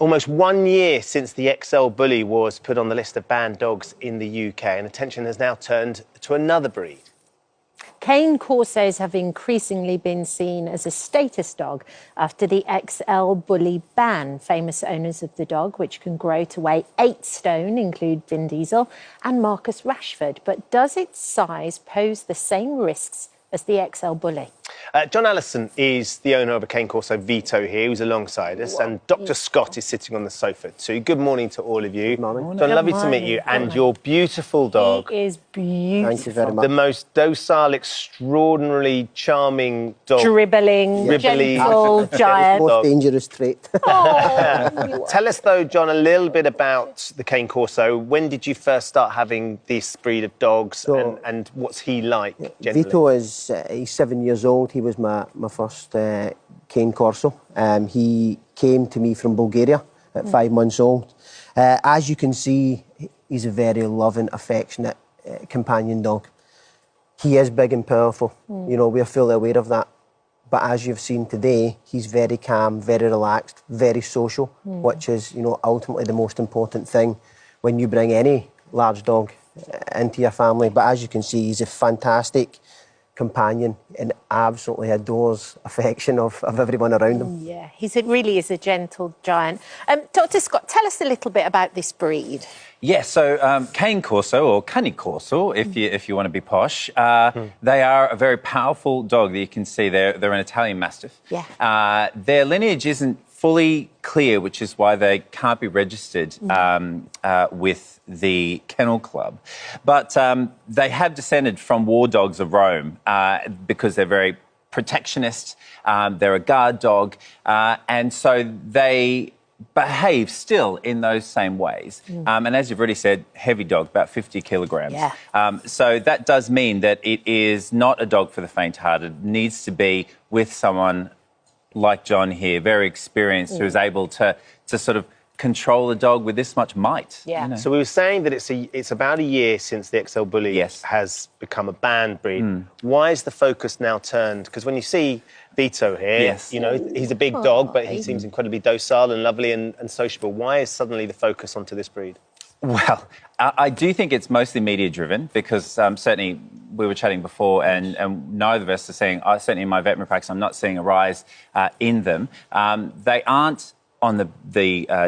Almost 1 year since the XL Bully was put on the list of banned dogs in the UK, and attention has now turned to another breed. Cane Corsos have increasingly been seen as a status dog after the XL Bully ban. Famous owners of the dog, which can grow to weigh 8 stone, include Vin Diesel and Marcus Rashford. But does its size pose the same risks as the XL Bully? John Allison is the owner of a Cane Corso Vito here, who's alongside us, and Dr. Scott is sitting on the sofa too. Good morning to all of you. Good morning. John, lovely to meet you. And your beautiful dog. He is beautiful. Thank you very much. The most docile, extraordinarily charming dog. Dribbling, gentle giant. Most dangerous trait. Oh. Tell us, though, John, a little bit about the Cane Corso. When did you first start having this breed of dogs, and what's he like, generally? Vito is he's 7 years old. He was my first Cane Corso. He came to me from Bulgaria at 5 months old. As you can see, he's a very loving, affectionate companion dog. He is big and powerful. You know, we're fully aware of that. But as you've seen today, he's very calm, very relaxed, very social, which is, you know, ultimately the most important thing when you bring any large dog into your family. But as you can see, he's a fantastic companion and absolutely adores affection of everyone around him. Yeah, really is a gentle giant. Dr. Scott, tell us a little bit about this breed. Yeah, so Cane Corso, or Cane Corso, if you want to be posh, they are a very powerful dog that you can see. They're an Italian Mastiff. Yeah. Their lineage isn't fully clear, which is why they can't be registered with the Kennel Club. But they have descended from war dogs of Rome because they're very protectionist. They're a guard dog, and so they behave still in those same ways. And as you've already said, heavy dog, about 50 kilograms. Yeah. So that does mean that it is not a dog for the faint-hearted. It needs to be with someone like John here, very experienced, who is able to sort of control a dog with this much might. Yeah. You know? So we were saying that it's about a year since the XL Bully has become a banned breed. Why is the focus now turned? Because when you see Vito here, you know, he's a big dog, but he seems incredibly docile and lovely and sociable. Why is suddenly the focus onto this breed? Well, I do think it's mostly media-driven because certainly we were chatting before and neither of us are seeing, certainly in my veterinary practice, I'm not seeing a rise in them. They aren't on the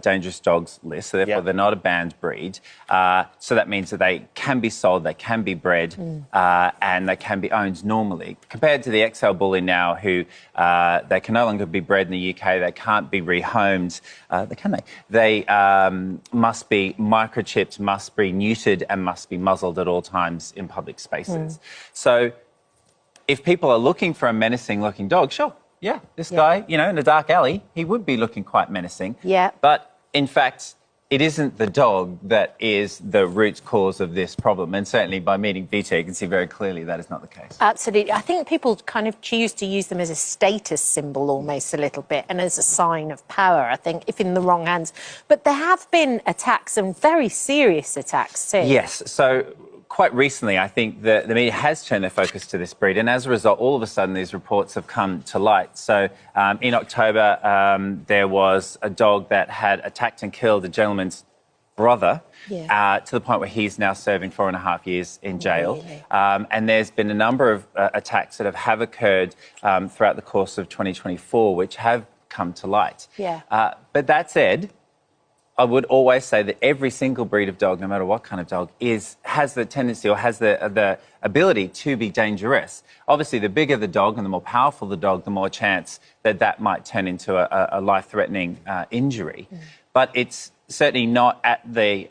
dangerous dogs list, so therefore they're not a banned breed. So that means that they can be sold, they can be bred, and they can be owned normally. Compared to the XL Bully now, who they can no longer be bred in the UK, they can't be rehomed, can they? They must be microchipped, must be neutered, and must be muzzled at all times in public spaces. So if people are looking for a menacing-looking dog, sure. Yeah, this guy, you know, in a dark alley, he would be looking quite menacing. Yeah. But, in fact, it isn't the dog that is the root cause of this problem. And certainly by meeting Vito, you can see very clearly that is not the case. Absolutely. I think people kind of choose to use them as a status symbol almost a little bit and as a sign of power, I think, if in the wrong hands. But there have been attacks, and very serious attacks too. Yes. So quite recently, I think the media has turned their focus to this breed, and as a result, all of a sudden, these reports have come to light. So in October, there was a dog that had attacked and killed a gentleman's brother to the point where he's now serving 4.5 years in jail. Really? And there's been a number of attacks that have occurred throughout the course of 2024, which have come to light. Yeah. But that said, I would always say that every single breed of dog, no matter what kind of dog, has the tendency or has the ability to be dangerous. Obviously, the bigger the dog and the more powerful the dog, the more chance that that might turn into a life-threatening injury. But it's certainly not at the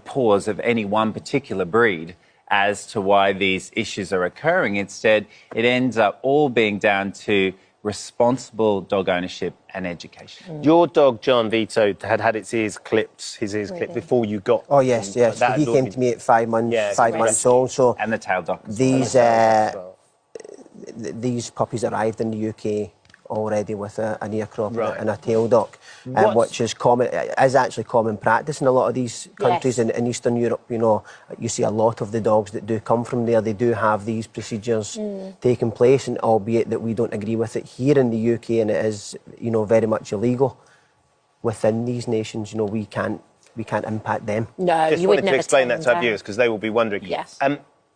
paws of any one particular breed as to why these issues are occurring. Instead, it ends up all being down to responsible dog ownership and education. Your dog, John Vito, had his ears clipped before you got. Oh yes, yes. So he came to me at 5 months, 5 months old. So and the tail dog. These puppies arrived in the UK already with an ear crop and a tail duck, which is actually common practice in a lot of these countries in Eastern Europe. You know, you see a lot of the dogs that do come from there. They do have these procedures taking place, and albeit that we don't agree with it here in the UK, and it is, you know, very much illegal. within these nations, we can't impact them. No, Just you would wanted never to explain turn that to our them viewers because they will be wondering. Yes.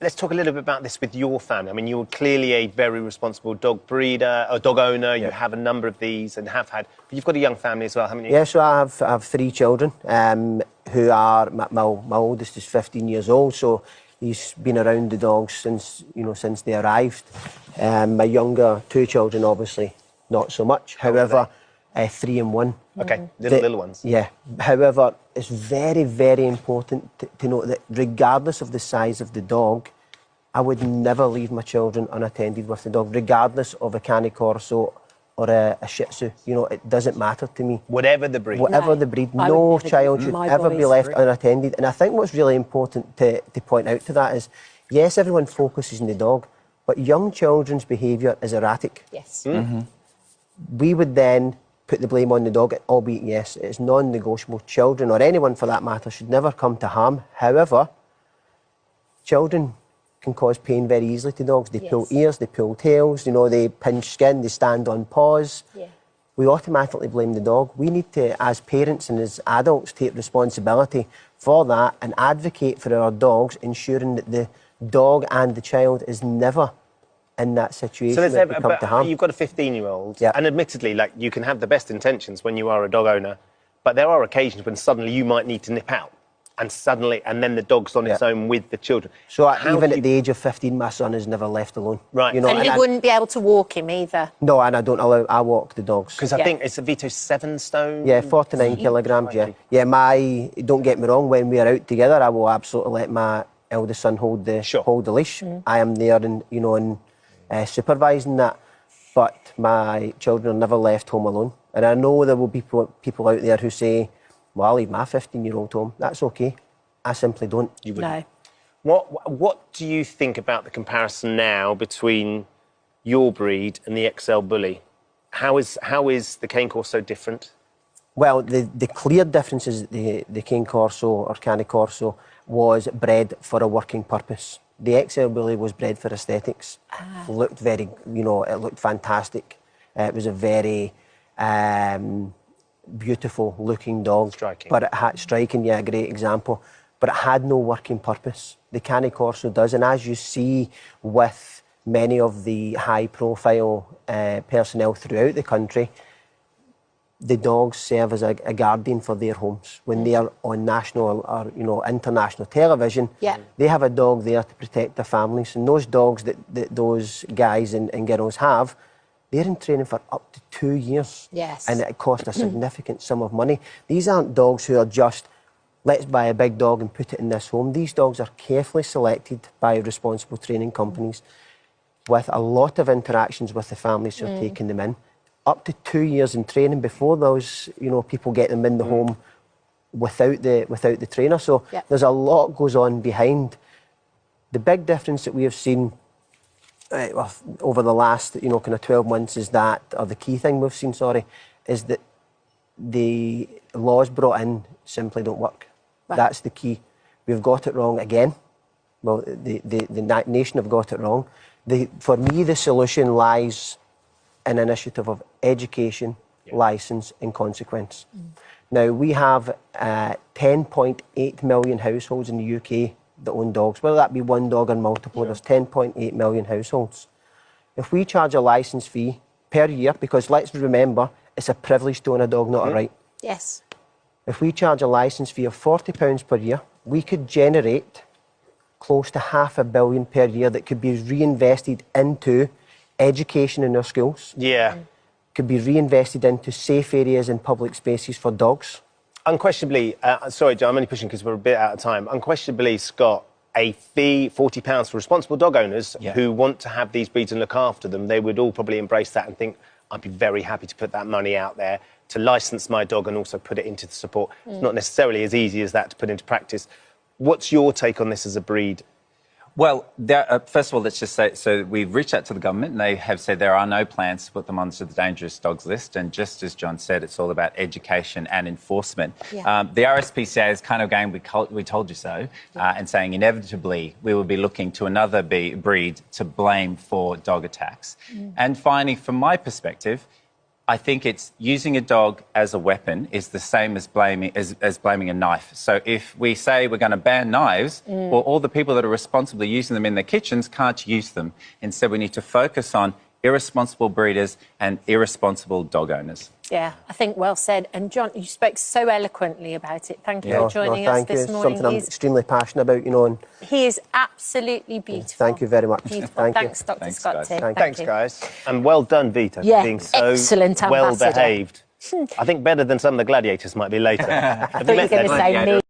Let's talk a little bit about this with your family. I mean, you're clearly a very responsible dog breeder, or dog owner. You have a number of these and have had. But you've got a young family as well, haven't you? Yeah, so I have 3 children who are, my oldest is 15 years old, so he's been around the dogs since they arrived. My younger 2 children, obviously, not so much. However, 3 and 1. Okay, little ones. Yeah. However, it's very, very important to note that regardless of the size of the dog, I would never leave my children unattended with the dog, regardless of a Cane Corso or a Shih Tzu. It doesn't matter to me. Whatever the breed. Whatever the breed, no child should ever be left unattended. And I think what's really important to point out to that is, yes, everyone focuses on the dog, but young children's behaviour is erratic. Yes. Mm-hmm. We would then put the blame on the dog, albeit, yes, it's non-negotiable. Children, or anyone for that matter, should never come to harm. However, children can cause pain very easily to dogs. They pull ears, they pull tails, they pinch skin, they stand on paws. Yeah. We automatically blame the dog. We need to, as parents and as adults, take responsibility for that and advocate for our dogs, ensuring that the dog and the child is never in that situation that they come to harm. You've got a 15-year-old, Yeah. and admittedly, you can have the best intentions when you are a dog owner, but there are occasions when suddenly you might need to nip out, and then the dog's on its own with the children. So even at the age of 15, my son is never left alone. Right. And you wouldn't be able to walk him either. No, and I walk the dogs. Because I think it's a Vito 7 stone. Yeah, 49 kilograms, yeah. Yeah, don't get me wrong, when we are out together, I will absolutely let my eldest son hold the leash. I am there and, supervising that, but my children are never left home alone. And I know there will be people out there who say, well, I'll leave my 15-year-old home. That's okay. I simply don't. You wouldn't. No. What do you think about the comparison now between your breed and the XL Bully? How is the Cane Corso different? Well, the clear difference is the Cane Corso or Cane Corso was bred for a working purpose. The XL Bully was bred for aesthetics. Looked very, it looked fantastic. It was a very beautiful looking dog. Striking. But it had, a great example. But it had no working purpose. The Cane Corso does, and as you see with many of the high profile personnel throughout the country, the dogs serve as a guardian for their homes. When they are on national or international television, they have a dog there to protect their families. And those dogs that those guys and girls have, they're in training for up to 2 years. Yes. And it costs a significant sum of money. These aren't dogs who are just, let's buy a big dog and put it in this home. These dogs are carefully selected by responsible training companies with a lot of interactions with the families who are taking them in. Up to 2 years in training before those, people get them in the home without the trainer. So there's a lot goes on behind. The big difference that we have seen over the last, kind of 12 months is that, or the key thing we've seen, is that the laws brought in simply don't work. Right. That's the key. We've got it wrong again. Well, the nation have got it wrong. For me, the solution lies an initiative of education, licence and consequence. Now, we have 10.8 million households in the UK that own dogs, whether that be one dog or multiple, there's 10.8 million households. If we charge a licence fee per year, because let's remember, it's a privilege to own a dog, not a right. Yes. If we charge a licence fee of £40 per year, we could generate close to £500 million per year that could be reinvested into education in our schools. Yeah. Could be reinvested into safe areas and public spaces for dogs. Unquestionably, sorry, John, I'm only pushing because we're a bit out of time. Unquestionably, Scott, a fee, £40 for responsible dog owners who want to have these breeds and look after them, they would all probably embrace that and think, I'd be very happy to put that money out there to licence my dog and also put it into the support. It's not necessarily as easy as that to put into practice. What's your take on this as a breed? Well, first of all, let's just say, so we've reached out to the government and they have said there are no plans to put them onto the dangerous dogs list. And just as John said, it's all about education and enforcement. Yeah. The RSPCA is kind of going, we told you so, and saying inevitably we will be looking to another breed to blame for dog attacks. And finally, from my perspective, I think it's using a dog as a weapon is the same as blaming a knife. So if we say we're going to ban knives, well, all the people that are responsibly using them in their kitchens can't use them. Instead, we need to focus on irresponsible breeders and irresponsible dog owners. Yeah, I think well said. And John, you spoke so eloquently about it. Thank you for joining us this morning. Something I'm extremely passionate about, you know. And he is absolutely beautiful. Thank you very much. Beautiful. Thanks, Dr. Scott. Thanks, guys. And well done, Vito, for being so excellent well behaved. I think better than some of the gladiators might be later. I thought you were going to say me.